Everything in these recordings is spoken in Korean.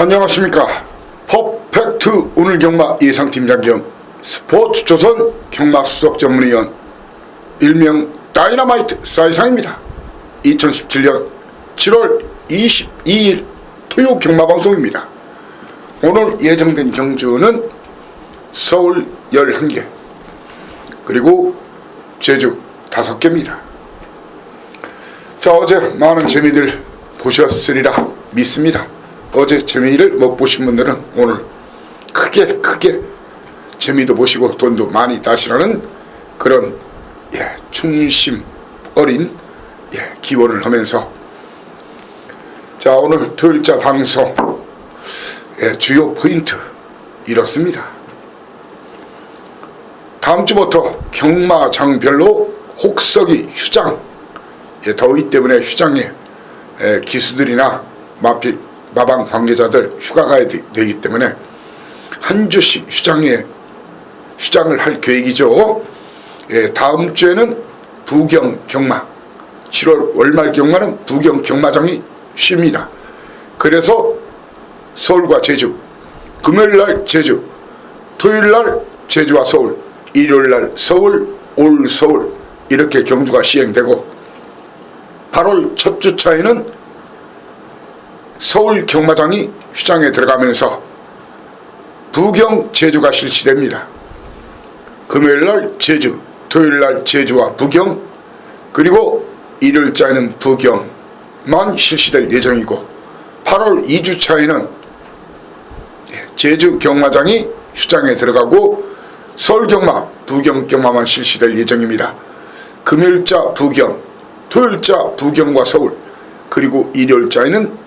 안녕하십니까. 퍼펙트 오늘 경마 예상팀장 겸 스포츠조선 경마수석 전문위원 일명 다이너마이트 사이상입니다. 2017년 7월 22일 토요 경마방송입니다. 오늘 예정된 경주는 서울 11개 그리고 제주 5개입니다. 자, 어제 많은 재미들 보셨으리라 믿습니다. 어제 재미를 못 보신 분들은 오늘 크게 재미도 보시고 돈도 많이 따시라는 그런 충심 어린 기원을 하면서, 자, 오늘 토요일자 방송 주요 포인트 이렇습니다. 다음 주부터 경마장별로 혹서기 휴장, 더위 때문에 휴장에 기수들이나 마방 관계자들 휴가 가야 되기 때문에 한 주씩 휴장을 할 계획이죠. 다음 주에는 부경 경마, 7월 월말 경마는 부경 경마장이 쉽니다. 그래서 서울과 제주, 금요일날 제주, 토요일날 제주와 서울, 일요일날 서울, 올 서울 이렇게 경주가 시행되고, 8월 첫 주차에는 서울 경마장이 휴장에 들어가면서 부경 제주가 실시됩니다. 금요일날 제주, 토요일날 제주와 부경, 그리고 일요일자에는 부경만 실시될 예정이고, 8월 2주차에는 제주 경마장이 휴장에 들어가고 서울 경마, 부경 경마만 실시될 예정입니다. 금요일자 부경, 토요일자 부경과 서울, 그리고 일요일자에는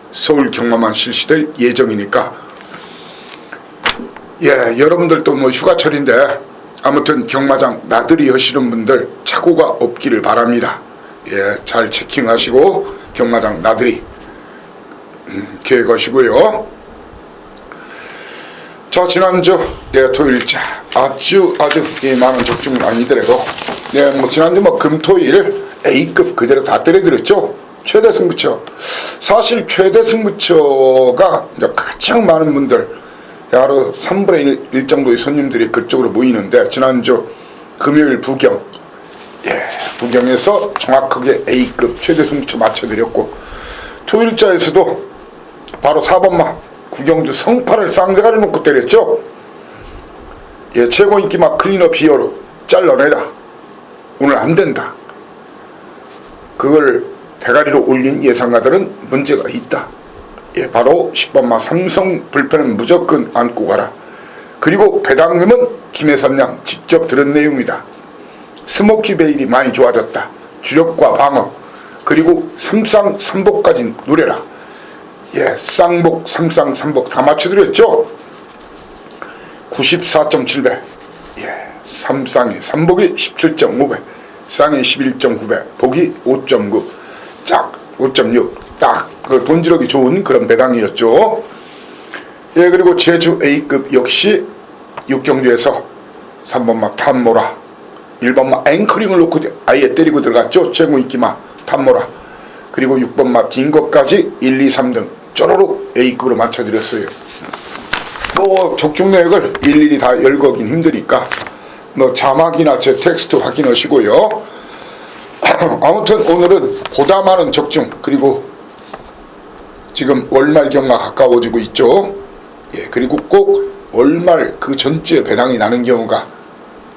서울 경마만 실시될 예정이니까, 여러분들도 뭐 휴가철인데 아무튼 경마장 나들이 하시는 분들 착오가 없기를 바랍니다. 잘 체킹하시고 경마장 나들이 계획하시고요. 자, 지난주 토요일자 아주 많은 적중은 아니더라도 뭐 지난주 금토일 A급 그대로 다 때려드렸죠. 최대 승부처, 사실 최대 승부처가 가장 많은 분들, 하루 3분의 1 정도의 손님들이 그쪽으로 모이는데, 지난주 금요일 부경, 부경에서 정확하게 A급 최대 승부처 맞춰드렸고, 토요일자에서도 바로 4번마 구경주 성파를 쌍대가리 놓고 때렸죠. 최고 인기막 클리너 비어로 잘라내라, 오늘 안 된다, 그걸 대가리로 올린 예상가들은 문제가 있다. 바로 10번마 삼성 불펜은 무조건 안고 가라. 그리고 배당금은 김혜선양 직접 들은 내용이다. 스모키 베일이 많이 좋아졌다. 주력과 방어, 그리고 삼상 삼복까지 노래라. 쌍복 삼상 삼복 다 맞춰드렸죠. 94.7배, 삼상이 삼복이 17.5배, 쌍이 11.9배, 복이 5.9, 짝 5.6, 딱 그 돈지력이 좋은 그런 배당이었죠. 그리고 제주 A급 역시 6경주에서 3번마 탐모라, 1번마 앵커링을 놓고 아예 때리고 들어갔죠. 최고 인기마 탐모라, 그리고 6번마 딩거까지 1, 2, 3등 쪼로록 A급으로 맞춰드렸어요. 뭐 적중 내역을 일일이 다 열거긴 힘드니까 뭐 자막이나 제 텍스트 확인하시고요. 아무튼 오늘은 보다 많은 적중, 그리고 지금 월말 경마 가까워지고 있죠. 그리고 꼭 월말 그 전주에 배당이 나는 경우가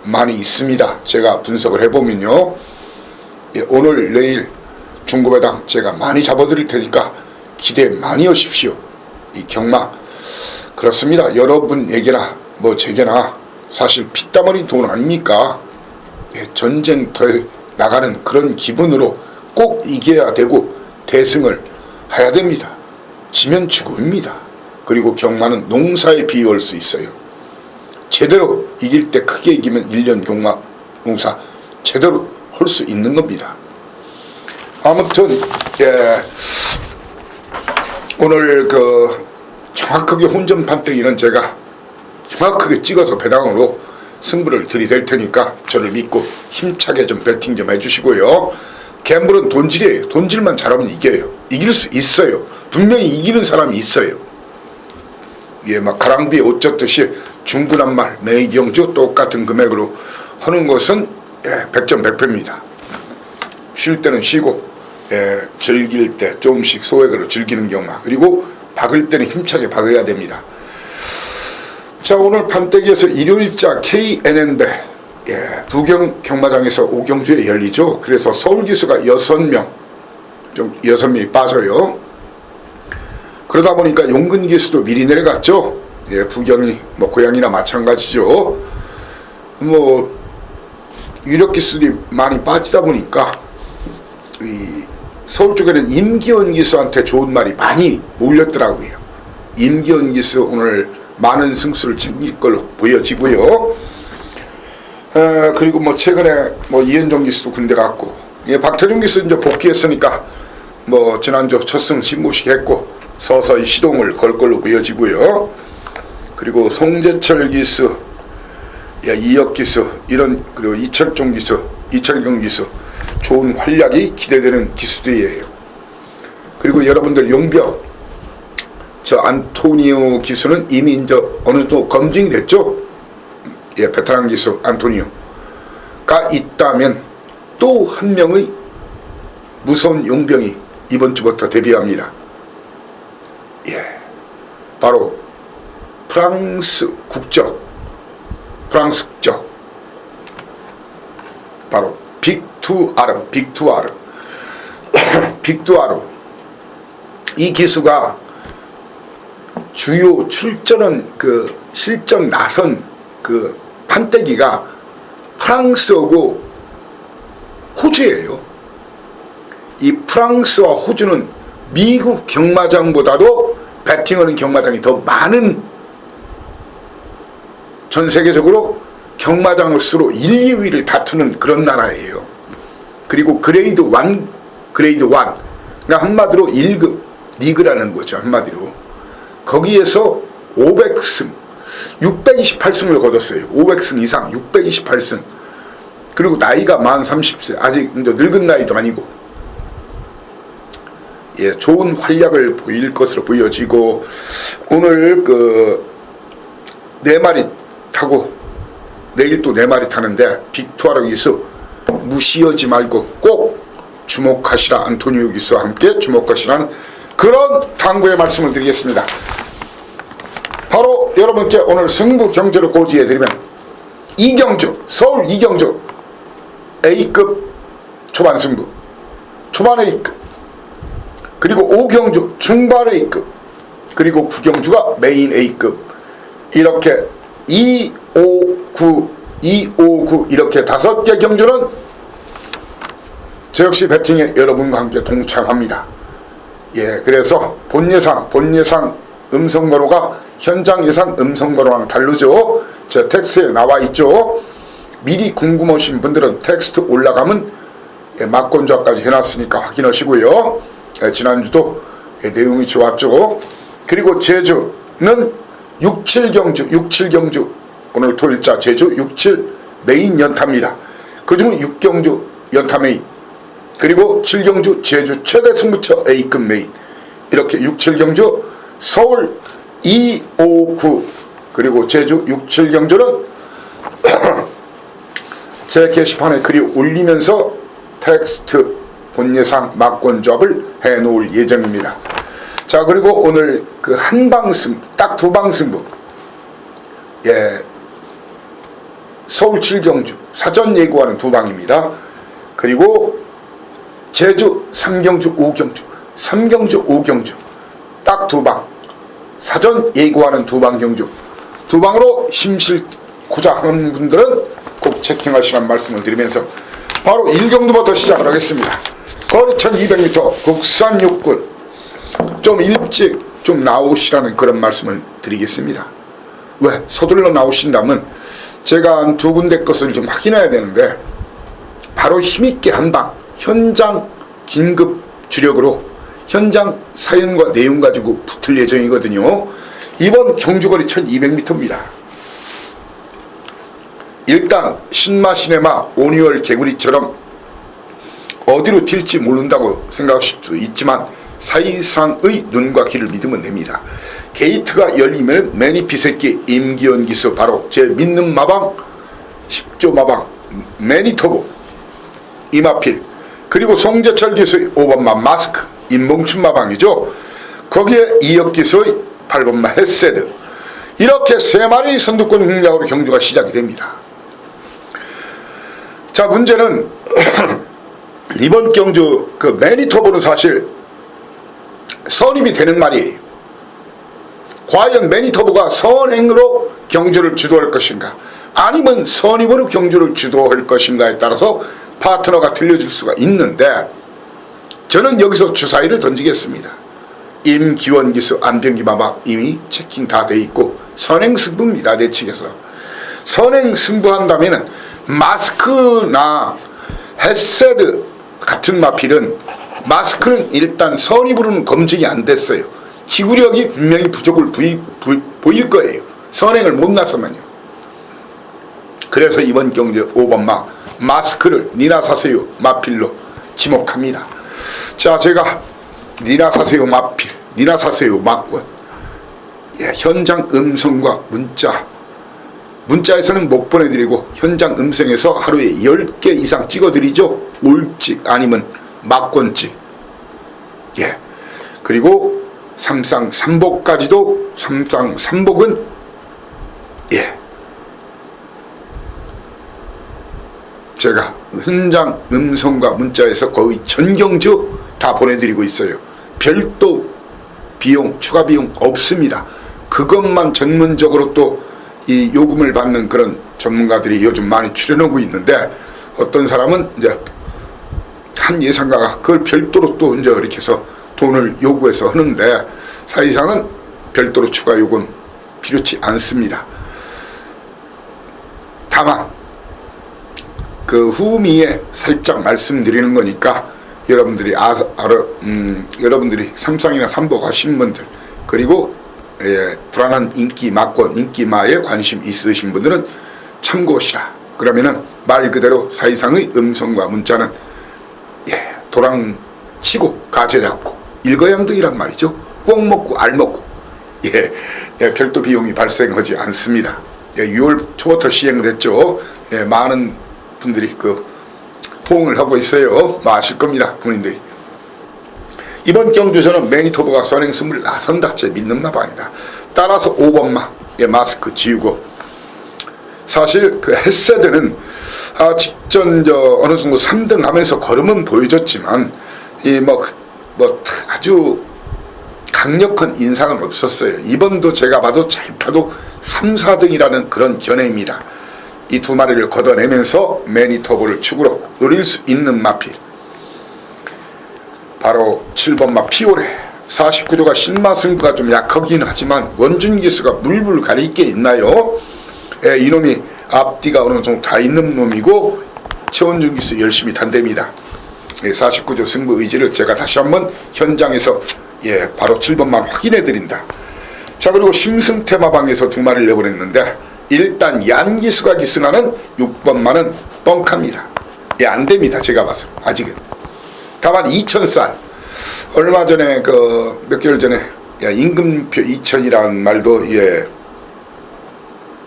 많이 있습니다. 제가 분석을 해보면요, 오늘 내일 중고배당 제가 많이 잡아드릴 테니까 기대 많이 하십시오. 이 경마 그렇습니다. 여러분에게나 뭐 제게나 사실 피땀 흘린 돈 아닙니까? 전쟁터에 나가는 그런 기분으로 꼭 이겨야 되고 대승을 해야 됩니다. 지면 죽음입니다. 그리고 경마는 농사에 비유할 수 있어요. 제대로 이길 때 크게 이기면 1년 경마 농사 제대로 할 수 있는 겁니다. 아무튼 오늘 정확하게 혼전판때기는 제가 정확하게 찍어서 배당으로 승부를 들이댈 테니까 저를 믿고 힘차게 좀 배팅 좀 해주시고요. 갬블은 돈질이에요. 돈질만 잘하면 이겨요. 이길 수 있어요. 분명히 이기는 사람이 있어요. 막 가랑비에 옷 젖듯이 중구난 말 매경주 똑같은 금액으로 하는 것은 100점 100패입니다. 쉴 때는 쉬고 즐길 때 조금씩 소액으로 즐기는 경마, 그리고 박을 때는 힘차게 박아야 됩니다. 자, 오늘 판때기에서 일요일자 KNN배 부경 경마장에서 오경주에 열리죠. 그래서 서울기수가 6명, 좀 6명이 빠져요. 그러다 보니까 용근기수도 미리 내려갔죠. 부경이 고향이나 마찬가지죠. 유력기수들이 많이 빠지다 보니까 이 서울 쪽에는 임기원 기수한테 좋은 말이 많이 몰렸더라고요. 임기원 기수 오늘 많은 승수를 챙길 걸로 보여지고요. 그리고 최근에 이현종 기수도 군대 갔고, 박태준 기수 이제 복귀했으니까 지난주 첫승 신고식 했고 서서히 시동을 걸 걸로 보여지고요. 그리고 송재철 기수, 이혁 기수, 그리고 이철종 기수, 이철경 기수 좋은 활약이 기대되는 기수들이에요. 그리고 여러분들 용병, 저 안토니오 기수는 이미 이제 어느 정도 검증이 됐죠. 베테랑 기수 안토니오가 있다면 또 한 명의 무서운 용병이 이번 주부터 데뷔합니다. 바로 프랑스 국적 바로 빅투아르 이 기수가 주요 출전은 실전 나선 판때기가 프랑스하고 호주예요. 이 프랑스와 호주는 미국 경마장보다도 배팅하는 경마장이 더 많은, 전 세계적으로 경마장 수로 1, 2위를 다투는 그런 나라예요. 그리고 그레이드 1, 그러니까 한마디로 1급 리그라는 거죠. 한마디로 거기에서 500승 628승을 거뒀어요. 500승 이상 628승. 그리고 나이가 만 30세, 아직 이제 늙은 나이도 아니고 좋은 활약을 보일 것으로 보여지고, 오늘 4마리 타고 내일 또 4마리 타는데 빅투아르 기수 무시하지 말고 꼭 주목하시라. 안토니오 기수와 함께 주목하시라는 그런 당부의 말씀을 드리겠습니다. 바로 여러분께 오늘 승부 경제를 고지해드리면 이경주, 서울 이경주 A급 초반 승부, 초반 A급, 그리고 오경주 중반 A급, 그리고 구경주가 메인 A급, 이렇게 2, 5, 9, 2, 5, 9 이렇게 5개 경주는 저 역시 배팅에 여러분과 함께 동참합니다. 그래서 본 예상 음성번호가 현장 예상 음성번호랑 다르죠. 저 텍스트에 나와 있죠. 미리 궁금하신 분들은 텍스트 올라가면 막권좌까지 해놨으니까 확인하시고요. 지난주도 내용이 좋았죠. 그리고 제주는 67경주 오늘 토일자 제주 67 메인 연타입니다. 그중에 6경주 연타 메인, 그리고 7경주 제주 최대 승부처 A급 메인, 이렇게 67경주 서울 2, 5, 9 그리고 제주 6, 7경주는 제 게시판에 글이 올리면서 텍스트 본예상 막권조합을 해놓을 예정입니다. 자, 그리고 오늘 한방승부, 딱 2방 승부, 서울 7경주 사전 예고하는 2방입니다. 그리고 제주 3경주 5경주 3경주 5경주 딱 2방 사전 예고하는 2방 경주, 2방으로 힘실고자 하는 분들은 꼭 체킹하시라는 말씀을 드리면서 바로 1경주부터 시작을 하겠습니다. 거리 1200m 국산 육군, 좀 일찍 좀 나오시라는 그런 말씀을 드리겠습니다. 왜? 서둘러 나오신다면 제가 한 2군데 것을 좀 확인해야 되는데, 바로 힘있게 한방 현장 긴급 주력으로 현장 사연과 내용 가지고 붙을 예정이거든요. 이번 경주거리 1200m입니다. 일단 신마시네마 오니월 개구리처럼 어디로 튈지 모른다고 생각하실 수 있지만 사이상의 눈과 귀를 믿으면 됩니다. 게이트가 열리면 매니피새끼 임기원 기수 바로 제 믿는 마방 10조 마방 매니토브 이마필 그리고 송재철 기수의 5번마 마스크 임봉춘 마방이죠. 거기에 이혁 기수의 8번마 햇세드 이렇게 3마리의 선두권 공략으로 경주가 시작이 됩니다. 자 문제는 이번 경주 그 매니토브는 사실 선입이 되는 말이에요. 과연 매니토브가 선행으로 경주를 주도할 것인가 아니면 선입으로 경주를 주도할 것인가에 따라서 파트너가 틀려질 수가 있는데 저는 여기서 주사위를 던지겠습니다. 임기원 기수 안병기 마방 이미 체킹 다 돼 있고 선행 승부입니다. 내 측에서 선행 승부한다면은 마스크나 햇세드 같은 마필은 마스크는 일단 선입으로는 검증이 안 됐어요. 지구력이 분명히 부족을 보일 거예요. 선행을 못 나서면요. 그래서 이번 경주 5번마 마스크를 니나사세요 마필로 지목합니다. 자 제가 니나사세요 마필 니나사세요 마권 현장 음성과 문자에서는 못 보내드리고 현장 음성에서 하루에 10개 이상 찍어드리죠. 올찍 아니면 막권찍 그리고 삼상삼복까지도 삼상삼복은 제가 현장 음성과 문자에서 거의 전경주 다 보내드리고 있어요. 별도 비용 추가 비용 없습니다. 그것만 전문적으로 또 이 요금을 받는 그런 전문가들이 요즘 많이 출연하고 있는데 어떤 사람은 이제 한 예상가가 그걸 별도로 또 이제 이렇게 해서 돈을 요구해서 하는데 사실상은 별도로 추가 요금 필요치 않습니다. 다만 그 후미에 살짝 말씀드리는 거니까 여러분들이 여러분들이 삼상이나 삼복 하신 분들 그리고 불안한 인기마권 인기마에 관심 있으신 분들은 참고하시라. 그러면은 말 그대로 사이상의 음성과 문자는 도랑치고 가재잡고 일거양득이란 말이죠. 꼭 먹고 알 먹고 별도 비용이 발생하지 않습니다. 6월 초부터 시행을 했죠. 많은 분들이 그 호응을 하고 있어요. 아실 겁니다. 본인들이. 이번 경주에서는 매니토브가 선행 승부를 나선다. 제 믿는 마방이다. 따라서 5번마 마스크 지우고 사실 그 햇세드는 직전 어느 정도 3등 하면서 걸음은 보여줬지만 이 뭐 아주 강력한 인상은 없었어요. 이번도 제가 봐도 잘 타도 3, 4등이라는 그런 견해입니다. 이 두 마리를 걷어내면서 매니토브를 축으로 노릴 수 있는 마필 바로 7번마 피오레 49조가 신마승부가 좀 약하긴 하지만 원준기수가 물불 가릴 게 있나요? 이놈이 앞뒤가 어느 정도 다 있는 놈이고 최원준기수 열심히 단대입니다. 49조 승부 의지를 제가 다시 한번 현장에서 바로 7번만 확인해 드린다. 자 그리고 심승테마방에서 두 마리를 내보냈는데 일단 얀기수가 기승하는 6번만은 뻥합니다. 안됩니다. 제가 봐서 아직은. 다만 2000살 얼마 전에 그 몇 개월 전에 임금표 2000이라는 말도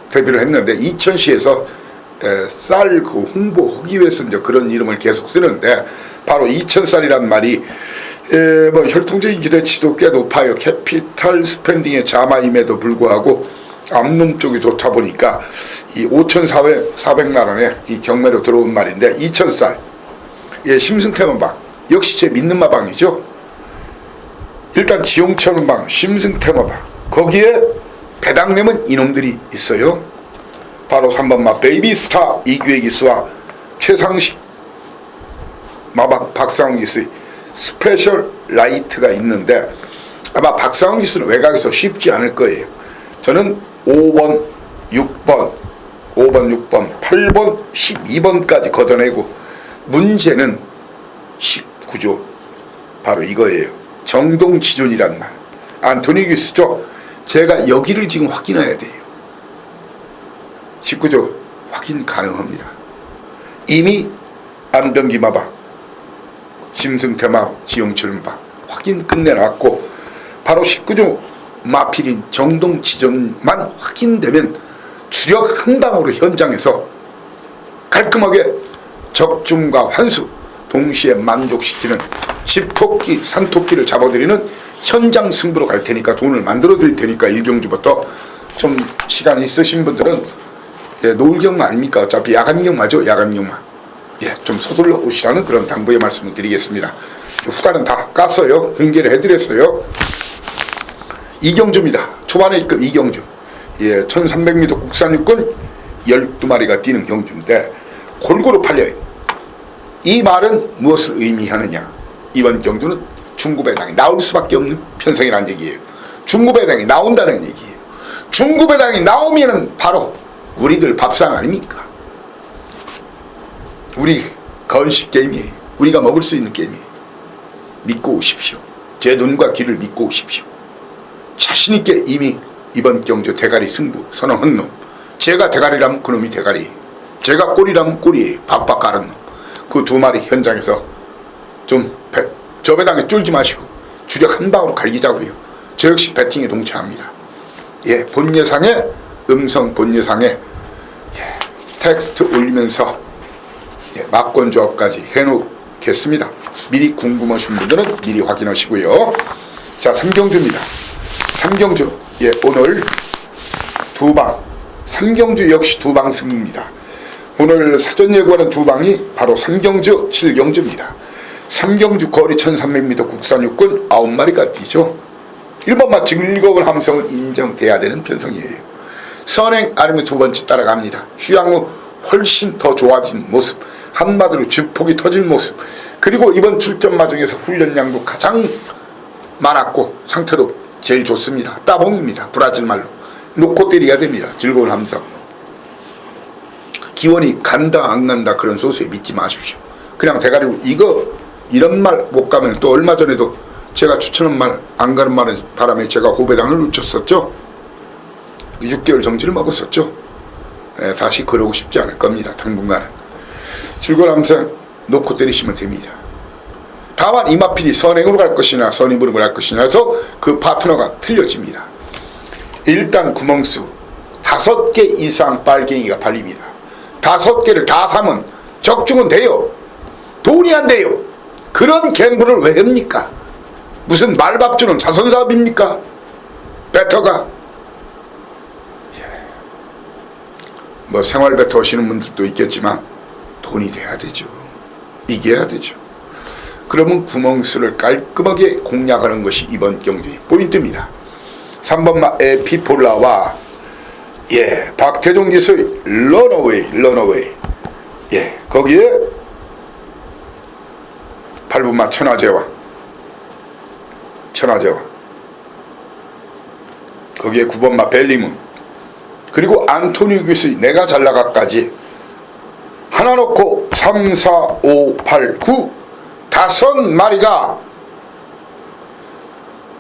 데뷔를 했는데 2000시에서 쌀 그 홍보하기 위해서 이제 그런 이름을 계속 쓰는데 바로 2000쌀이란 말이 뭐 혈통적인 기대치도 꽤 높아요. 캐피탈 스펜딩의 자마임에도 불구하고 암놈 쪽이 좋다 보니까 이 5,400만 원에 이 경매로 들어온 말인데 2000쌀 심승태만방 역시 제 믿는 마방이죠. 일단 지용철만방 심승태마방 거기에 배당내면 이놈들이 있어요. 바로 3번마 베이비스타 이규의 기수와 최상식 마방 박상훈 기수의 스페셜 라이트가 있는데 아마 박상훈 기수는 외곽에서 쉽지 않을 거예요. 저는 5번, 6번, 8번, 12번까지 걷어내고 문제는 19조 바로 이거예요. 정동지존이란 말 안토니 기수죠. 제가 여기를 지금 확인해야 돼요. 19조 확인 가능합니다. 이미 안병기 마방 심승태마 지용철마 확인 끝내놨고 바로 19조 마필인 정동 지점만 확인되면 주력 한 방으로 현장에서 깔끔하게 적중과 환수 동시에 만족시키는 집토끼 산토끼를 잡아드리는 현장 승부로 갈 테니까 돈을 만들어 드릴 테니까 일경주부터 좀 시간 있으신 분들은 노을경 아닙니까? 어차피 야간경마죠. 야간경마. 좀 서둘러 오시라는 그런 당부의 말씀을 드리겠습니다. 후단은 다 깠어요. 공개를 해드렸어요. 이경주입니다. 초반에 입금 이경주. 1300m 국산 육군 12마리가 뛰는 경주인데 골고루 팔려요. 이 말은 무엇을 의미하느냐? 이번 경주는 중구배당이 나올 수밖에 없는 편성이라는 얘기예요. 중구배당이 나온다는 얘기예요. 중구배당이 나오면은 바로 우리들 밥상 아닙니까? 우리 건식 게임이에요. 우리가 먹을 수 있는 게임이에요. 믿고 오십시오. 제 눈과 귀를 믿고 오십시오. 자신있게 이미 이번 경주 대가리 승부 선언한 놈. 제가 대가리라면 그놈이 대가리예요. 제가 꼴이라면 꼴이에요. 박박 가른 놈. 그 두 마리 현장에서 좀 저 배당에 쫄지 마시고 주력 한 방으로 갈기자고요. 저 역시 배팅에 동참합니다. 본 예상에 음성 본 예상에 텍스트 올리면서 막권 조합까지 해놓겠습니다. 미리 궁금하신 분들은 미리 확인하시고요. 자, 3경주입니다. 3경주 오늘 두방 3경주 역시 두방 승부입니다. 오늘 사전 예고하는 두방이 바로 3경주 7경주입니다. 3경주 거리 1300m 국산 육군 9마리가 뛰죠. 1번마 즐거운 함성은 인정돼야 되는 편성이에요. 선행 아니면 두 번째 따라갑니다. 휴양 후 훨씬 더 좋아진 모습, 한마디로 주폭이 터진 모습, 그리고 이번 출전 마중에서 훈련량도 가장 많았고 상태도 제일 좋습니다. 따봉입니다. 브라질 말로 놓고 때려야 됩니다. 즐거운 함성. 기원이 간다 안 간다 그런 소수에 믿지 마십시오. 그냥 대가리로 이런 말 못 가면 또 얼마 전에도 제가 추천한 말 안 가는 말은 바람에 제가 고배당을 놓쳤었죠. 6개월 정지를 먹었었죠. 다시 그러고 싶지 않을 겁니다. 당분간은 즐거운 함성 놓고 때리시면 됩니다. 다만 이마필이 선행으로 갈 것이냐 선임으로 갈 것이냐 해서 그 파트너가 틀려집니다. 일단 구멍수 5개 이상 빨갱이가 팔립니다. 5개를 다 사면 적중은 돼요. 돈이 안 돼요. 그런 갬블을 왜 합니까? 무슨 말밥 주는 자선사업입니까? 배터가 뭐 생활 배터 하시는 분들도 있겠지만 돈이 돼야 되죠. 이겨야 되죠. 그러면 구멍수를 깔끔하게 공략하는 것이 이번 경주의 포인트입니다. 3번마 에피폴라와 박태종 기수의 런어웨이 거기에 8번마 천하제왕 거기에 9번마 벨리문 그리고 안토니 기수의 내가 잘나가까지 하나 놓고 3, 4, 5, 8, 9 5마리가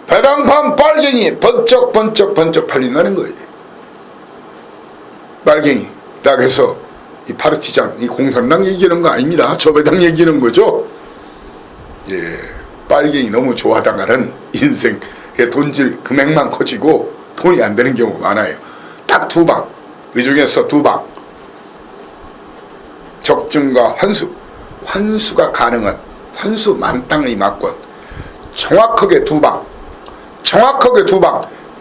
배당판 빨갱이 번쩍 팔린다는 거예요. 빨갱이라고 해서 이 파르티장, 이 공산당 얘기하는 거 아닙니다. 저배당 얘기하는 거죠. 빨갱이 너무 좋아하다가는 인생의 돈질 금액만 커지고 돈이 안 되는 경우가 많아요. 딱 두 방, 그 중에서 두 방 적중과 환수가 가능한 환수 만땅의 막권, 정확하게 두 방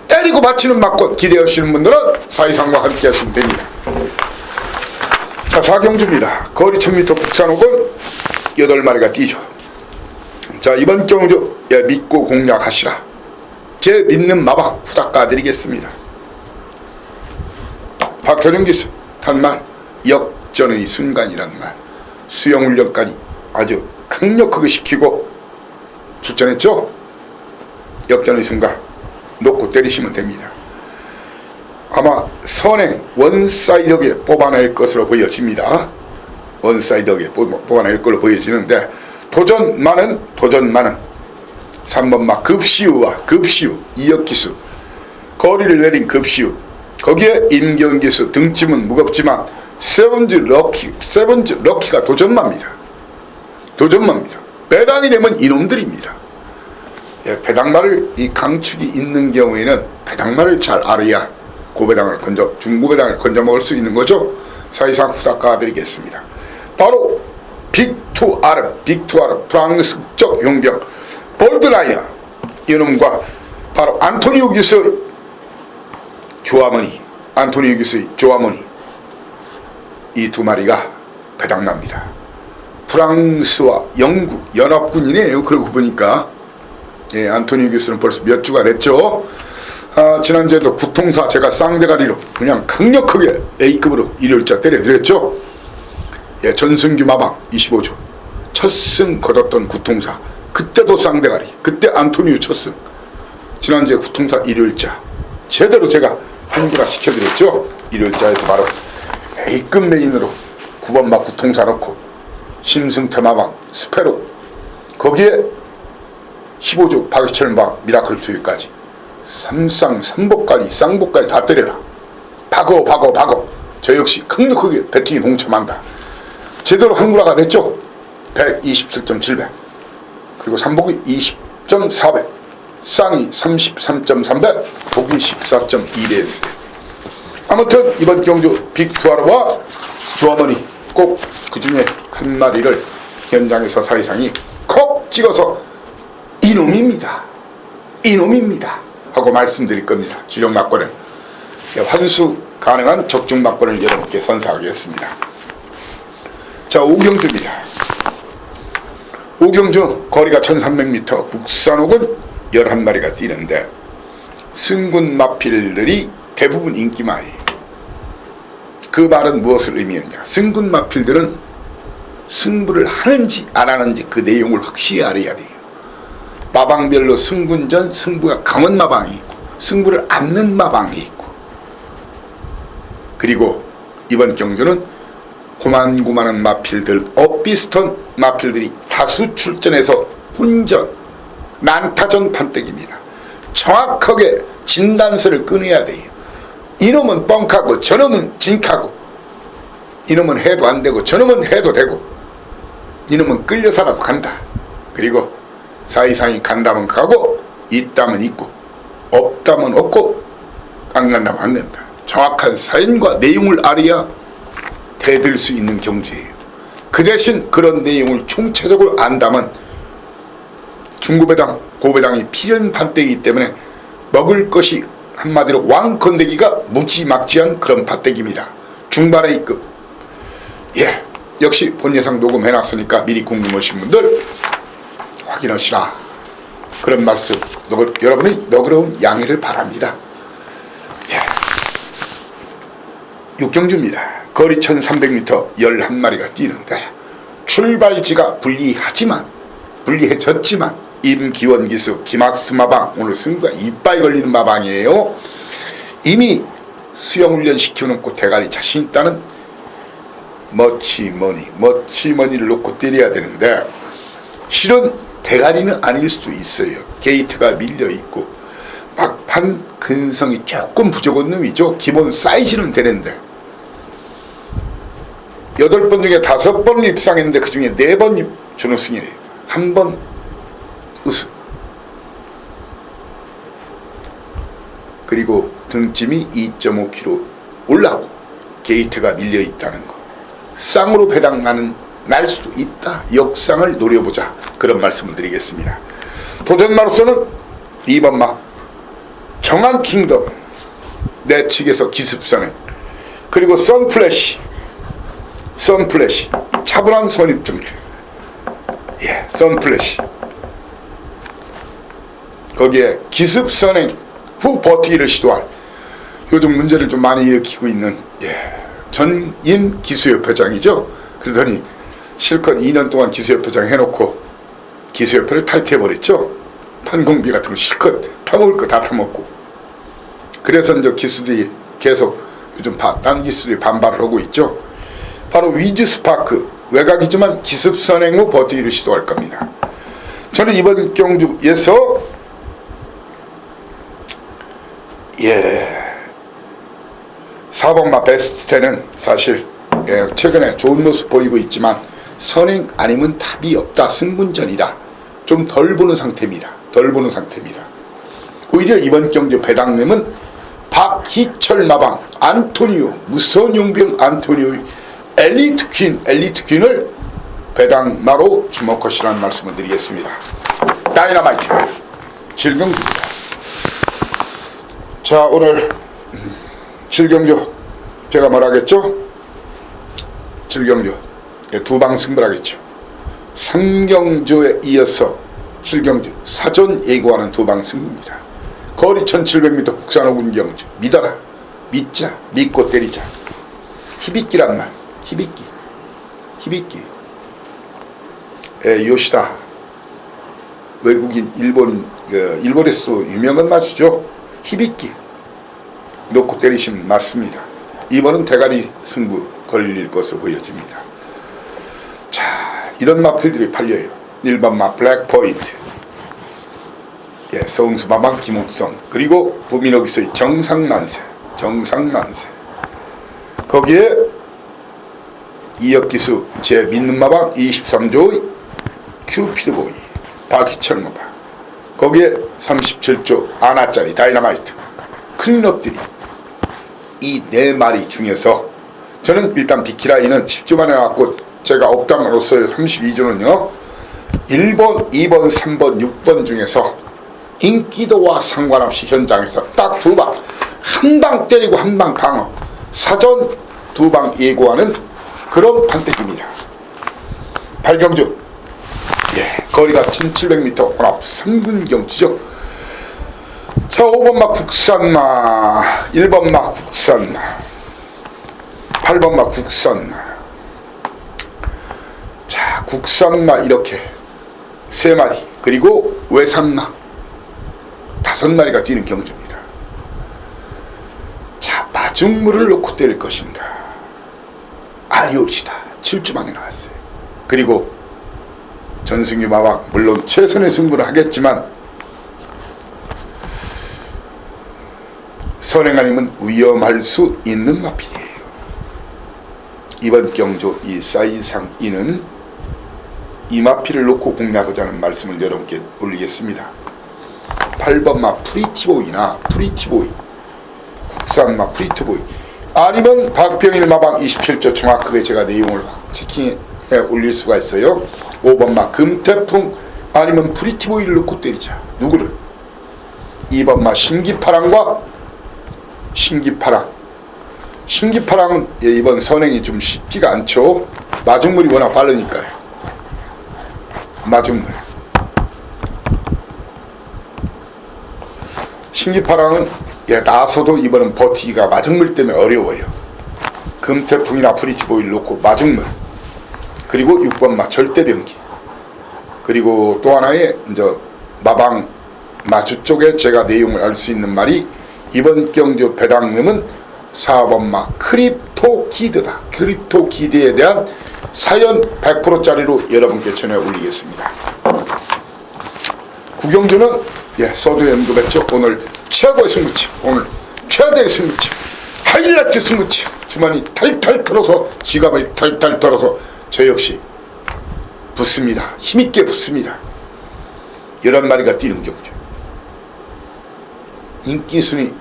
때리고 맞히는 막권 기대하시는 분들은 사이상과 함께 하시면 됩니다. 자, 4경주입니다. 거리 1000m 국산옥은 8마리가 뛰죠. 자, 이번 경주 믿고 공략하시라. 제 믿는 마방 후딱 까드리겠습니다. 박태종 기수 한말 역전의 순간이란 말, 수영훈련까지 아주 강력하게 시키고 출전했죠. 역전의 순간 놓고 때리시면 됩니다. 아마 선행 원사이드하게 뽑아낼 것으로 보여집니다. 원사이드하게 뽑아낼 걸로 보여지는데 도전만은 3번마 급시우와 이역기수 거리를 내린 급시우 거기에 임경기수 등짐은 무겁지만 세븐즈 럭키가 도전마입니다. 배당이 되면 이놈들입니다. 예, 배당말을 이 강축이 있는 경우에는 배당말을 잘 알아야 고배당을 중고배당을 건져 먹을 수 있는 거죠. 사실상 후다가 드리겠습니다. 바로 빅투아르 프랑스 국적 용병 볼드라이너 이놈과 바로 안토니오 기스의 조아머니 이 두 마리가 배당납니다. 프랑스와 영국 연합군이네요. 그러고 보니까 예, 안토니오 기스는 벌써 몇 주가 됐죠. 지난주에도 구통사 제가 쌍대가리로 그냥 강력하게 A급으로 일요일자 때려드렸죠. 예, 전승규 마방 25조 첫승 거뒀던 구통사, 그때도 쌍대가리, 그때 안토니오 첫승. 지난주에 구통사 일요일자 제대로 제가 환기라 시켜드렸죠. 일요일자에서 바로 A급 메인으로 9번 막 구통사 넣고 심승태 마방 스페로, 거기에 15조 박희철 막 미라클 투유까지 삼쌍 삼복까지 쌍복까지 다 때려라. 박어. 저 역시 강력하게 배팅이 동참한다. 제대로 한구라가 됐죠. 127.700 그리고 삼복이 20.400 쌍이 33.300 복이 14.2배였어요. 아무튼 이번 경주 빅투아르와 조아머니 꼭 그 중에 한 마리를 현장에서 사회상이 콕 찍어서 이놈입니다 하고 말씀드릴 겁니다. 주력 막권을 환수 가능한 적중 막권을 여러분께 선사하겠습니다. 자, 오경주입니다. 오경주 거리가 1300m, 국산옥은 11마리가 뛰는데 승군 마필들이 대부분 인기마이. 그 말은 무엇을 의미하느냐. 승군 마필들은 승부를 하는지 안 하는지 그 내용을 확실히 알아야 돼요. 마방별로 승군전 승부가 강한 마방이 있고 승부를 안는 마방이 있고, 그리고 이번 경주는 고만고만한 마필들, 엇비슷한 마필들이 다수 출전해서 혼전, 난타전 판때기입니다. 정확하게 진단서를 끊어야 돼요. 이놈은 뻥카고 저놈은 진카고, 이놈은 해도 안 되고 저놈은 해도 되고, 이놈은 끌려서라도 간다. 그리고 사이상이 간다면 가고 있다면 있고 없다면 없고 안 간다면 안 간다. 정확한 사연과 내용을 알아야 대들 수 있는 경주예요. 그 대신 그런 내용을 총체적으로 안다면 중고배당, 고배당이 필연 판때기이기 때문에 먹을 것이 한마디로 왕건데기가 무지막지한 그런 판때기입니다. 중반의 A급. 예, 역시 본 예상 녹음해놨으니까 미리 궁금하신 분들 확인하시라. 그런 말씀 여러분의 너그러운 양해를 바랍니다. 예. 육경주입니다. 거리 1300m 11마리가 뛰는데 출발지가 불리해졌지만 임기원 기수 김학수 마방, 오늘 승부가 이빨 걸리는 마방이에요. 이미 수영훈련 시켜놓고 대가리 자신 있다는 머치머니를 놓고 때려야 되는데 실은 대가리는 아닐 수 있어요. 게이트가 밀려있고 막판 근성이 조금 부족한 놈이죠. 기본 사이즈는 되는데 8번 중에 5번 입상했는데 그 중에 4번 준우승이에요. 1번 우승. 그리고 등짐이 2.5kg 올라고 게이트가 밀려있다는 거. 쌍으로 배당 날 수도 있다. 역상을 노려보자. 그런 말씀을 드리겠습니다. 도전마로서는 2번 마 정한 킹덤 내 측에서 기습선행, 그리고 선플래시 차분한 선입증, 예, 선플래시 거기에 기습선행 후 버티기를 시도할, 요즘 문제를 좀 많이 일으키고 있는 전임 기수협회장이죠. 그러더니 실컷 2년 동안 기수협회장 해놓고 기수협회를 탈퇴해버렸죠. 판공비 같은 거 실컷 타먹을 거 다 타먹고. 그래서 이제 기수들이 계속 요즘 다른 기수들이 반발을 하고 있죠. 바로 위즈스파크, 외곽이지만 기습선행 후 버티기를 시도할 겁니다. 저는 이번 경주에서 4번마 베스트 10은 사실 최근에 좋은 모습 보이고 있지만 선행 아니면 답이 없다. 승분전이다. 좀 덜 보는 상태입니다. 덜 보는 상태입니다. 오히려 이번 경주 배당림은 박희철 마방 안토니오, 무서운 용병 안토니오의 엘리트 퀸을 배당마로 주목하시라는 말씀을 드리겠습니다. 다이너마이트 질경주입니다. 자, 오늘 질경주 제가 뭐라 하겠죠? 질경주 두방 승부하겠죠. 상경주에 이어서 질경주 사전 예고하는 두방 승부입니다. 거리 1700m 국산 5군 경주. 믿어라, 믿자, 믿고 때리자. 히비키란 말, 히비키 요시다 외국인 일본에서 유명한 맛이죠. 히비키 놓고 때리시면 맞습니다. 이번은 대가리 승부 걸릴 것으로 보여집니다. 자, 이런 마필들이 팔려요. 1번 마 블랙포인트, 서응수 마방 김옥성, 그리고 부민호기서의 정상만세. 거기에 이역기수 제 믿는 마방 23조의 큐피드보이 박희철 마방, 거기에 37조 아나짜리 다이너마이트 클린업들이 이 네 마리 중에서 저는 일단 비키라인은 10조 만에 나왔고, 제가 억당으로서 32조는요 1번, 2번, 3번, 6번 중에서 인기도와 상관없이 현장에서 딱 두 방, 한 방 때리고 한 방 방어, 사전 두 방 예고하는 그런 판때기입니다. 발경주 거리가 1700m 혼합 3군 경주죠. 자, 5번마 국산마, 1번마 국산마, 8번마 국산마. 자, 국산마 이렇게 3마리, 그리고 외산마 5마리가 뛰는 경주입니다. 자, 마중물을 놓고 때릴 것인가. 아리올시다 7주 만에 나왔어요. 그리고 전승규 마방 물론 최선의 승부를 하겠지만 선행아님은 위험할 수 있는 마필이에요. 이번 경주 이 사이상 이는 이 마필을 놓고 공략하자는 말씀을 여러분께 올리겠습니다. 8번마 프리티보이나 프리티보이, 국산마 프리티보이, 아니면 박병일 마방 27조 정확하게 제가 내용을 체킹해 올릴 수가 있어요. 5번마 금태풍, 아니면 프리티보이를 놓고 때리자. 누구를? 2번마 신기파랑과 신기파랑은 이번 선행이 좀 쉽지가 않죠. 마중물이 워낙 빠르니까요. 마중물 신기파랑은 나서도 이번은 버티기가 마중물 때문에 어려워요. 금태풍이나 프리티보이를 놓고 마중물, 그리고 6번마 절대병기, 그리고 또 하나의 이제 마방 마주 쪽에 제가 내용을 알 수 있는 말이 이번 경주 배당님은 4번마 크립토키드다. 크립토키드에 대한 사연 100%짜리로 여러분께 전해 올리겠습니다. 구경주는 서두에 언급했죠. 오늘 최고의 승부치, 오늘 최대의 승부치, 하이라이트 승부치, 주머니 탈탈 털어서, 지갑을 탈탈 털어서 저 역시 붙습니다. 힘있게 붙습니다. 11마리가 뛰는 경주. 인기순위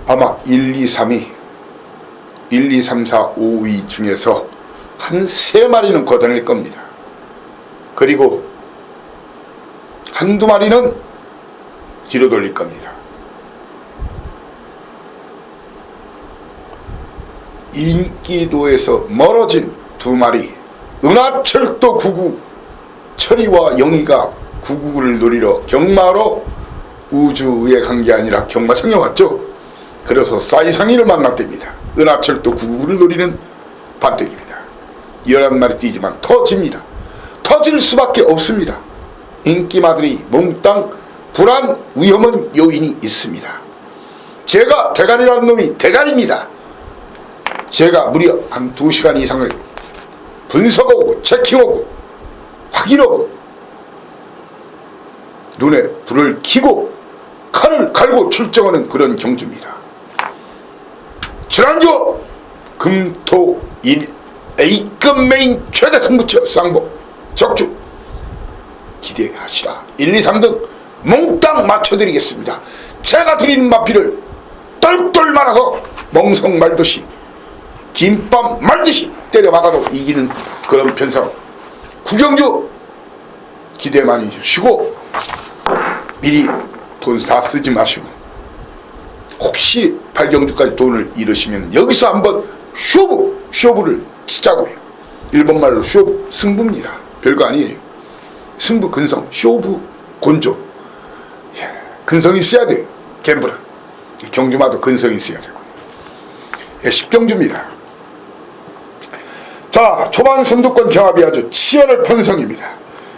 아마 1, 2, 3위 1, 2, 3, 4, 5위 중에서 한 3마리는 걷어낼 겁니다. 그리고 한두 마리는 뒤로 돌릴 겁니다. 인기도에서 멀어진 2마리, 은하철도 99 철이와 영희가 99를 노리러 경마로 우주에 간 게 아니라 경마장에 왔죠. 그래서 사이상이를 만났답니다. 은하철도 99를 노리는 반대입니다. 11마리 뛰지만 터집니다. 터질 수밖에 없습니다. 인기마들이 몽땅 불안 위험한 요인이 있습니다. 제가 대가리라는 놈이 대가리입니다. 제가 무려 한 2시간 이상을 분석하고 체킹하고 확인하고 눈에 불을 켜고 칼을 갈고 출정하는 그런 경주입니다. 지난주 금토일 A급 메인 최대 승부처 쌍보 적주 기대하시라. 1, 2, 3등 몽땅 맞춰드리겠습니다. 제가 드리는 마피를 똘똘 말아서 멍석 말듯이 김밥 말듯이 때려박아도 이기는 그런 편성. 구경주 기대 많이 주시고 미리 돈 다 쓰지 마시고 혹시 8경주까지 돈을 잃으시면 여기서 한번 쇼부를 치자고요. 일본 말로 쇼부, 승부입니다. 별거 아니에요. 승부, 근성, 쇼부, 곤조. 예, 근성이 있어야 돼요. 갬블은 경주마다 근성이 있어야 되고요. 예, 10경주입니다. 자, 초반 선두권 경합이 아주 치열할 편성입니다.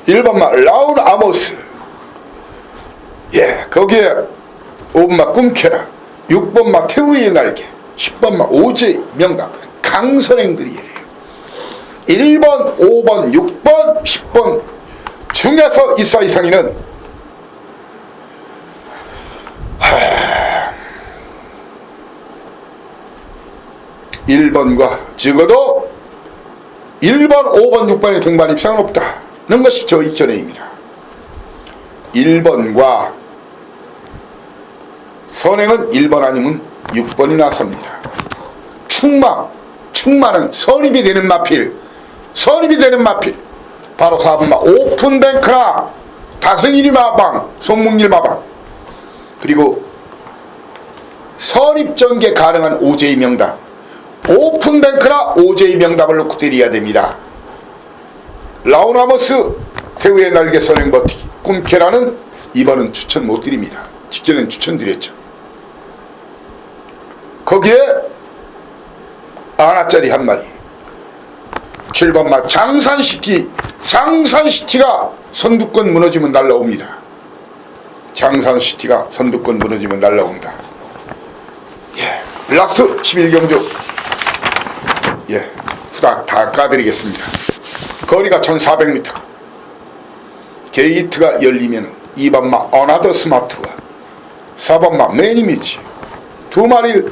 1번마 라운 아모스, 예, 거기에 5번마 꿈캐라, 6번마 태우의 날개, 10번마 오제이 명당, 강선행들이에요. 1번, 5번, 6번, 10번 중에서 이사이상이는 1번과 적어도 1번, 5번, 6번의 등반 입상은 없다는 것이 저희 견해입니다. 1번과 선행은 1번 아니면 6번이 나섭니다. 충마는 선입이 되는 마필, 바로 4번마 오픈뱅크나 다승일이 마방, 송문길 마방, 그리고 선입전개 가능한 오제이 명당, 오픈뱅크나 오제이 명답을 놓고 때려야 됩니다. 라우나머스, 태우의 날개, 선행 버티기, 꿈캐라는 이번은 추천 못 드립니다. 직전엔 추천드렸죠. 거기에 하나짜리 한 마리, 7번마 장산시티가 선두권 무너지면 날라옵니다. 장산시티가 선두권 무너지면 날라온다. 예, 라스트 11경주, 예, 후딱 다 까드리겠습니다. 거리가 1400m, 게이트가 열리면 2번마 어나더 스마트원, 4번마 매니미지, 두 마리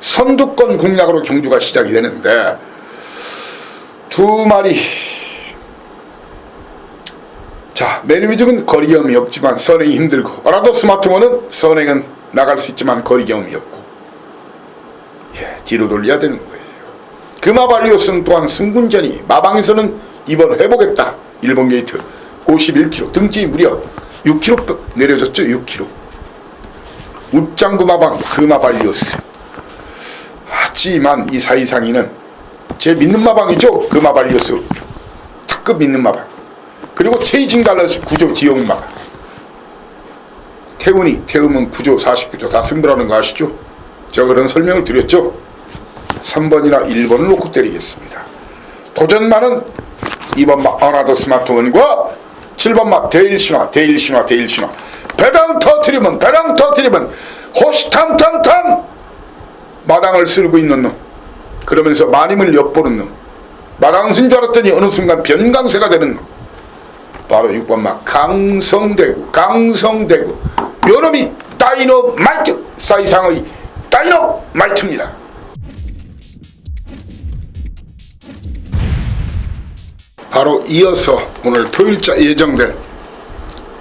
선두권 공략으로 경주가 시작이 되는데, 두 마리, 자, 매니미즘은 거리 경험이 없지만 선행이 힘들고, 어나더 스마트원은 선행은 나갈 수 있지만 거리 경험이 없고, 예, 뒤로 돌려야 되는 거예요. 금화발리오스는 또한 승군전이 마방에서는 이번 해보겠다. 일본 게이트 51km, 등지 무려 6km 내려졌죠. 6km. 웃장구 마방 금화발리오스. 하지만 이 사이상이는 제 믿는 마방이죠. 금화발리오스 특급 믿는 마방. 그리고 체이징 달러스 구조 지용 마방. 태우면 구조 49조 다 승부라는 거 아시죠? 제가 그런 설명을 드렸죠. 3번이나 1번을 놓고 때리겠습니다. 도전마는 2번마 어나더 스마트원과 7번마 데일신화, 배당 터트리면 호시탐탐탐 마당을 쓸고 있는 놈, 그러면서 마님을 엿보는 놈, 마당 쓴 줄 알았더니 어느 순간 변강세가 되는 놈, 바로 6번마 강성대구, 요놈이 다이너마이트, 사이상의 다이너마이트입니다. 바로 이어서 오늘 토요일자 예정된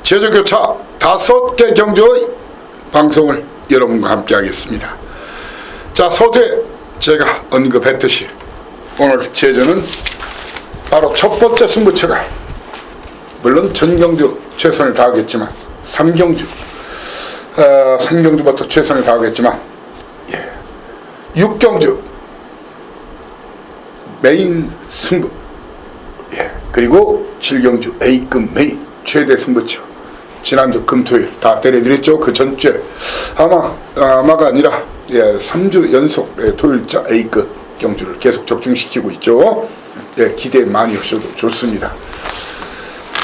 제주교차 5개 경주의 방송을 여러분과 함께 하겠습니다. 자, 서두에 제가 언급했듯이 오늘 제주는 바로 첫 번째 승부처가, 물론 전경주 최선을 다하겠지만 3경주부터 최선을 다하겠지만, 예, 6경주 메인 승부, 예, 그리고 7경주 A급 메인 최대 승부처, 지난주 금토일 다 때려드렸죠. 그 전주에 아마가 아니라, 예, 3주 연속, 예, 토요일자 A급 경주를 계속 적중시키고 있죠. 예, 기대 많이 하셔도 좋습니다.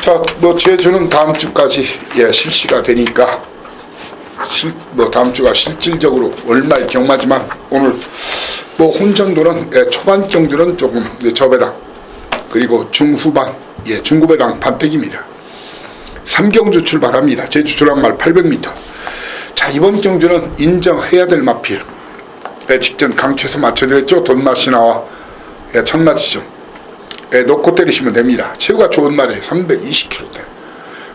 자, 제주는 다음 주까지, 예, 실시가 되니까 다음 주가 실질적으로 월말 경마지만 오늘 혼전도는, 예, 초반 경주는 조금, 예, 저배당, 그리고 중후반, 예, 중고배당 판택입니다. 3경주 출발합니다. 제주 조랑말 800m. 자, 이번 경주는 인정해야 될 마필, 예, 직전 강추에서 맞춰드렸죠. 돈맛이나와, 예, 천마지점, 예, 놓고 때리시면 됩니다. 체구가 좋은 말에 320kg대.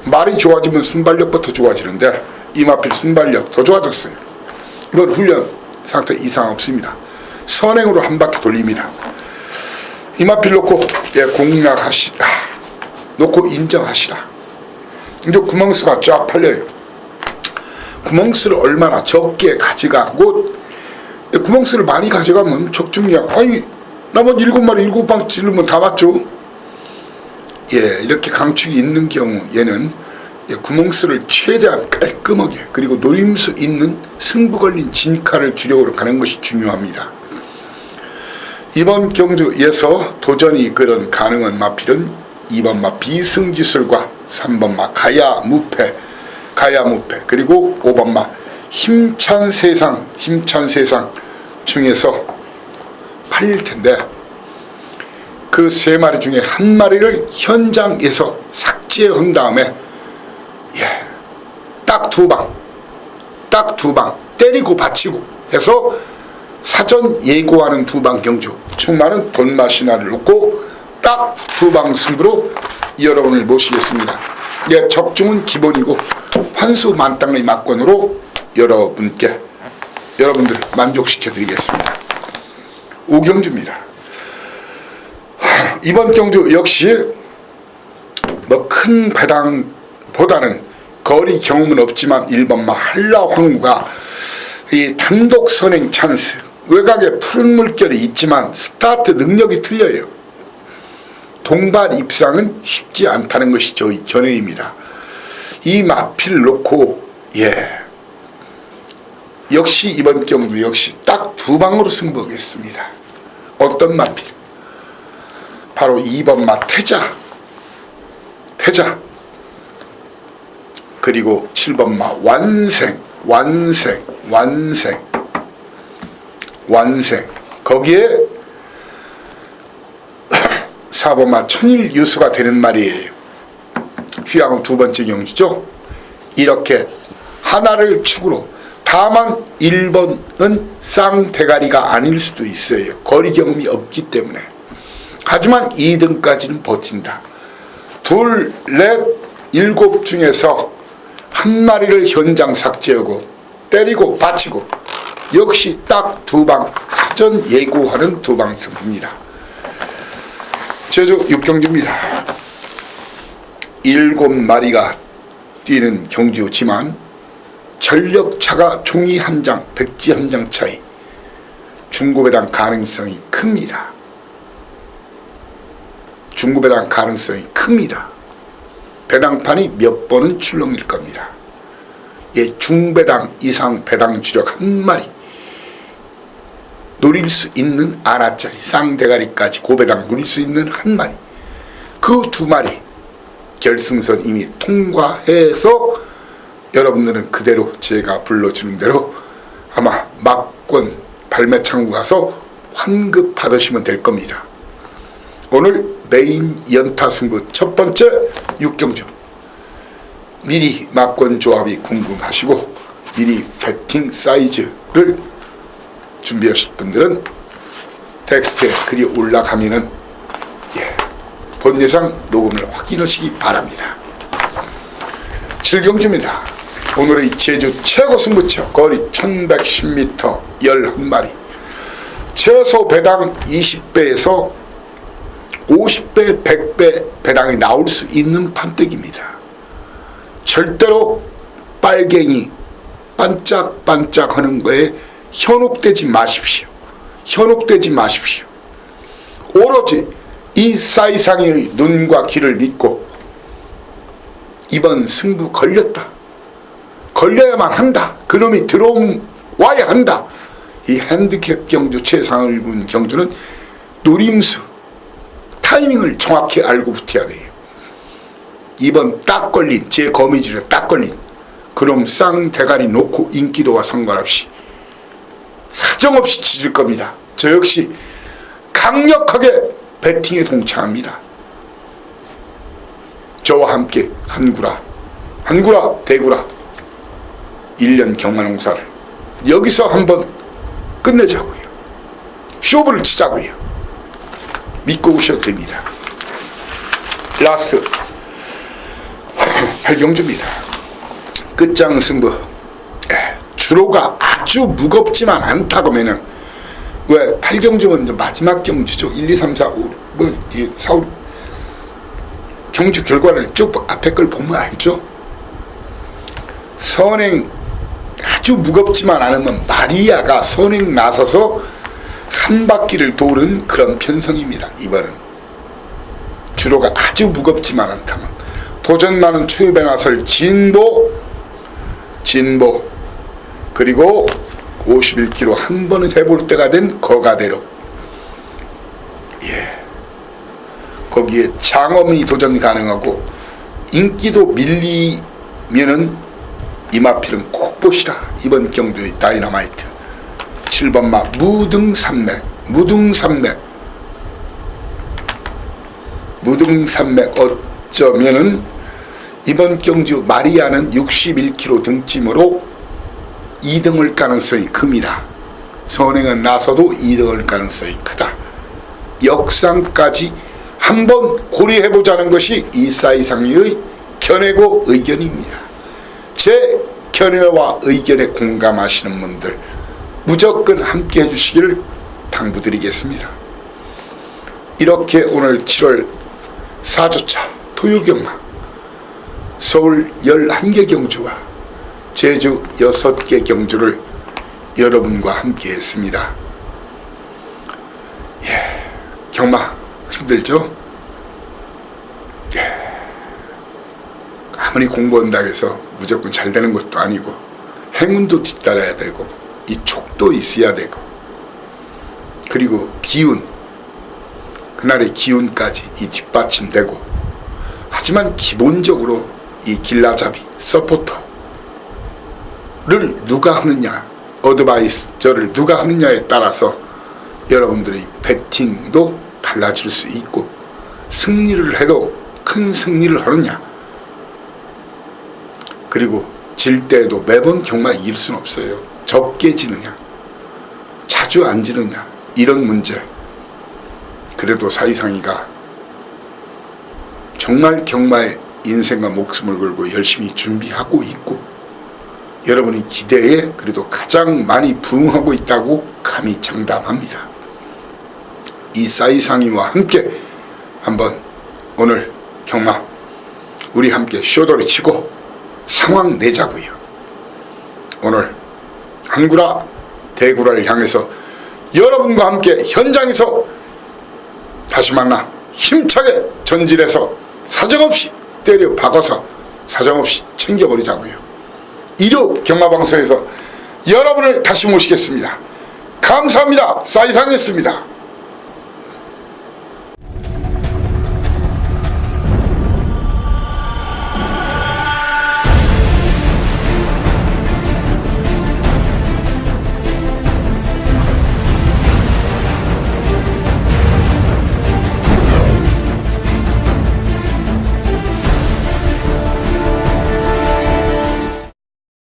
말이 좋아지면 순발력부터 좋아지는데 이마필 순발력 더 좋아졌어요. 이번 훈련 상태 이상 없습니다. 선행으로 한 바퀴 돌립니다. 이마필 놓고 공략하시라. 놓고 인정하시라. 이제 구멍수가 쫙 팔려요. 구멍수를 얼마나 적게 가져가고, 구멍수를 많이 가져가면 적중량, 아니 나머지 7마리 7방 찌르면 다 맞죠. 이렇게 강축이 있는 경우 얘는 구멍수를 최대한 깔끔하게, 그리고 노림수 있는 승부 걸린 진카를 주력으로 가는 것이 중요합니다. 이번 경주에서 도전이 그런 가능한 마필은 2번 마 비승기술과 3번 마 가야무패, 그리고 5번 마 힘찬 세상 중에서 팔릴 텐데, 그 3마리 중에 한 마리를 현장에서 삭제한 다음에 딱 두 방 때리고 받치고 해서 사전 예고하는 두방 경주, 충만은 돈마시나를 놓고 딱 두 방 승부로 여러분을 모시겠습니다. 적중은 기본이고 환수 만땅의 막권으로 여러분들 만족시켜 드리겠습니다. 5경주입니다. 이번 경주 역시 큰 배당보다는 거리 경험은 없지만 1번 마 한라황구가 이 단독 선행 찬스, 외곽에 푸른 물결이 있지만 스타트 능력이 틀려요. 동반 입상은 쉽지 않다는 것이 저희 견해입니다. 이 마필 놓고 역시 이번 경주 역시 딱 두 방으로 승부하겠습니다. 어떤 마필? 바로 2번 마 태자, 그리고 7번 마 완생, 거기에 4번 마 천일유수가 되는 말이에요. 휘양은 두 번째 경주죠. 이렇게 하나를 축으로, 다만 1번은 쌍대가리가 아닐 수도 있어요. 거리 경험이 없기 때문에. 하지만 2등까지는 버틴다. 2, 4, 7 중에서 한 마리를 현장 삭제하고 때리고 받치고, 역시 딱 두 방 사전 예고하는 두 방 승부입니다. 제주 6경주입니다. 7마리가 뛰는 경주지만 전력차가 종이 한 장, 백지 한 장 차이, 중고배당 가능성이 큽니다. 배당판이 몇 번은 출렁일 겁니다. 중배당 이상 배당 주력 한 마리, 노릴 수 있는 아나짜리 쌍대가리까지 고배당 노릴 수 있는 한 마리, 그 두 마리 결승선 이미 통과해서 여러분들은 그대로 제가 불러주는 대로 아마 막권 발매창고 가서 환급 받으시면 될 겁니다. 오늘 메인 연타 승부 첫 번째 6경주, 미리 막권 조합이 궁금하시고 미리 배팅 사이즈를 준비하실 분들은 텍스트에 글이 올라가면은 본 예상 녹음을 확인하시기 바랍니다. 7경주입니다. 오늘의 제주 최고 승부처, 거리 1110m 11마리, 최소 배당 20배에서 50배, 100배 배당이 나올 수 있는 판때기입니다. 절대로 빨갱이 반짝반짝 하는 거에 현혹되지 마십시오. 오로지 이 사이상의 눈과 귀를 믿고 이번 승부 걸려야만 한다, 그놈이 들어와야 한다. 이 핸디캡 경주 최상을 본 경주는 노림수 타이밍을 정확히 알고 붙어야 돼요. 이번 딱 걸린, 제 거미줄에 딱 걸린 그럼 쌍대가리 놓고 인기도와 상관없이 사정없이 지질 겁니다. 저 역시 강력하게 배팅에 동참합니다. 저와 함께 한구라 대구라 1년 경마농사를 여기서 한번 끝내자고요. 쇼부를 치자고요. 믿고 오셔도 됩니다. 라스트 팔경주입니다. 끝장 승부. 주로가 아주 무겁지만 않다고 하면은, 왜 팔경주는 이제 마지막 경주죠. 1, 2, 3, 4, 5, 이 4, 5 경주 결과를 쭉 앞에 걸 보면 알죠. 선행 아주 무겁지만 않으면 마리아가 선행 나서서 한 바퀴를 도는 그런 편성입니다. 이번은 주로가 아주 무겁지만 않다면, 도전 많은 추협에 나설 진보 그리고 51km 한 번은 해볼 때가 된 거가대로, 거기에 장엄이 도전 가능하고 인기도 밀리면은 이마필은 꼭 보시라. 이번 경주의 다이너마이트 7번마 무등산맥 어쩌면은 이번 경주 마리아는 61km 등짐으로 2등을 가능성이 큽니다. 선행은 나서도 2등을 가능성이 크다. 역상까지 한번 고려해보자는 것이 이사이상의 견해고 의견입니다. 제 견해와 의견에 공감하시는 분들 무조건 함께 해주시기를 당부드리겠습니다. 이렇게 오늘 7월 4주차 토요경마 서울 11개 경주와 제주 6개 경주를 여러분과 함께 했습니다. 경마 힘들죠? 아무리 공부한다고 해서 무조건 잘 되는 것도 아니고, 행운도 뒤따라야 되고, 이 촉도 있어야 되고, 그리고 기운, 그날의 기운까지 이 뒷받침되고, 하지만 기본적으로 이 길라잡이 서포터를 누가 하느냐, 어드바이저를 누가 하느냐에 따라서 여러분들의 배팅도 달라질 수 있고, 승리를 해도 큰 승리를 하느냐, 그리고 질 때에도 매번 경마 이길 수는 없어요. 적게 지느냐, 자주 안 지느냐, 이런 문제. 그래도 사이상이가 정말 경마에 인생과 목숨을 걸고 열심히 준비하고 있고, 여러분의 기대에 그래도 가장 많이 부응하고 있다고 감히 장담합니다. 이 사이상이와 함께 한번 오늘 경마 우리 함께 쇼돌이 치고 상황 내자고요. 오늘 한구라 대구라를 향해서 여러분과 함께 현장에서 다시 만나 힘차게 전진해서 사정없이 때려 박아서 사정없이 챙겨버리자고요. 1호 경마방송에서 여러분을 다시 모시겠습니다. 감사합니다. 사이상이었습니다.